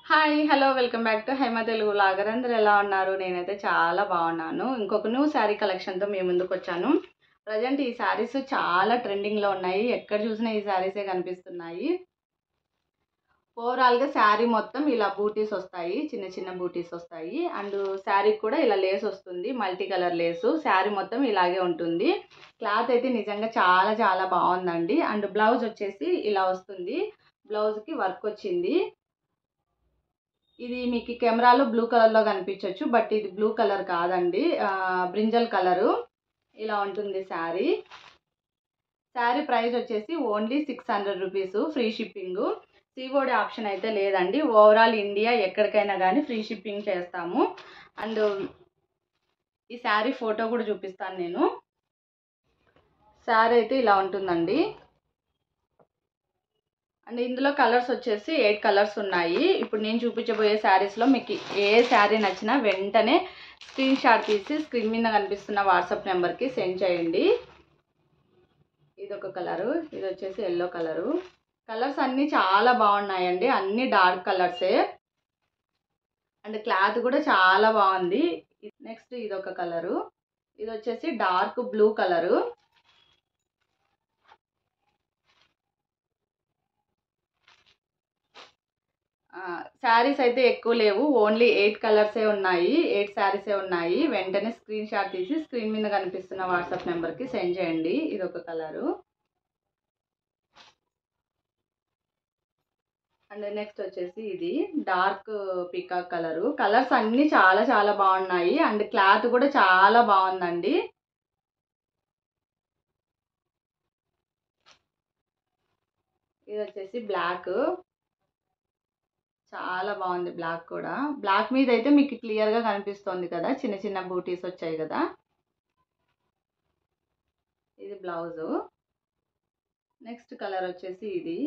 Hi hello welcome back to Haima Telugu vlogger. అందరూ ఎలా ఉన్నారు? నేనైతే చాలా బాగున్నాను. ఇంకొక న్యూ శారీ కలెక్షన్తో మీ ముందుకు వచ్చాను. ప్రజెంట్ ఈ శారీస్ చాలా ట్రెండింగ్లో ఉన్నాయి. ఎక్కడ చూసినా ఈ శారీసే కనిపిస్తున్నాయి. ఓవరాల్గా శారీ మొత్తం ఇలా బూటీస్ వస్తాయి, చిన్న చిన్న బూటీస్ వస్తాయి. అండ్ శారీకి కూడా ఇలా లేస్ వస్తుంది, మల్టీ కలర్ లేసు. శారీ మొత్తం ఇలాగే ఉంటుంది. క్లాత్ అయితే నిజంగా చాలా చాలా బాగుందండి. అండ్ బ్లౌజ్ వచ్చేసి ఇలా వస్తుంది. బ్లౌజ్కి వర్క్ వచ్చింది. ఇది మీకు కెమెరాలో బ్లూ కలర్లో కనిపించవచ్చు, బట్ ఇది బ్లూ కలర్ కాదండి, బ్రింజల్ కలరు. ఇలా ఉంటుంది శారీ. శారీ ప్రైస్ వచ్చేసి only 600 rupees, free shipping. COD option అయితే లేదండి. ఓవరాల్ ఇండియా ఎక్కడికైనా కానీ ఫ్రీ షిప్పింగ్ చేస్తాము. అండ్ ఈ శారీ ఫోటో కూడా చూపిస్తాను నేను. శారీ అయితే ఇలా ఉంటుందండి. అండ్ ఇందులో కలర్స్ వచ్చేసి 8 కలర్స్ ఉన్నాయి. ఇప్పుడు నేను చూపించబోయే శారీస్లో మీకు ఏ శారీ నచ్చినా వెంటనే స్క్రీన్ షాట్ తీసి స్క్రీన్ మీద కనిపిస్తున్న వాట్సాప్ నెంబర్కి సెండ్ చేయండి. ఇదొక కలరు, ఇది వచ్చేసి ఎల్లో కలరు. కలర్స్ అన్నీ చాలా బాగున్నాయండి, అన్నీ డార్క్ కలర్సే. అండ్ క్లాత్ కూడా చాలా బాగుంది. నెక్స్ట్ ఇదొక కలరు, ఇది వచ్చేసి డార్క్ బ్లూ కలరు. శారీస్ అయితే ఎక్కువ లేవు, ఓన్లీ 8 కలర్సే ఉన్నాయి, 8 శారీసే ఉన్నాయి. వెంటనే స్క్రీన్ షాట్ తీసి స్క్రీన్ మీద కనిపిస్తున్న వాట్సాప్ నెంబర్కి సెండ్ చేయండి. ఇదొక కలరు. అండ్ నెక్స్ట్ వచ్చేసి ఇది డార్క్ పీకాక్ కలరు. కలర్స్ అన్నీ చాలా చాలా బాగున్నాయి. అండ్ క్లాత్ కూడా చాలా బాగుందండి. ఇది వచ్చేసి బ్లాక్, చాలా బాగుంది బ్లాక్ కూడా. బ్లాక్ మీద అయితే మీకు క్లియర్గా కనిపిస్తుంది కదా, చిన్న చిన్న బూటీస్ వచ్చాయి కదా. ఇది బ్లౌజు. నెక్స్ట్ కలర్ వచ్చేసి ఇది.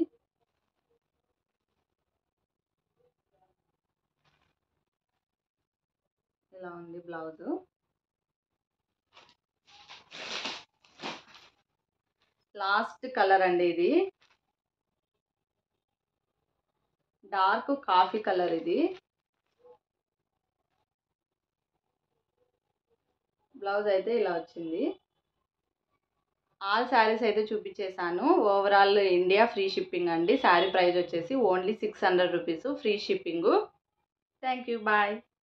ఇలా ఉంది బ్లౌజు. లాస్ట్ కలర్ అండి ఇది, డార్క్ కాఫీ కలర్. ఇది బ్లౌజ్ అయితే ఇలా వచ్చింది. ఆల్ శారీస్ అయితే చూపించేశాను. ఓవరాల్ ఇండియా ఫ్రీ షిప్పింగ్ అండి. శారీ ప్రైస్ వచ్చేసి only 600 rupees, free shipping. Thank you, bye.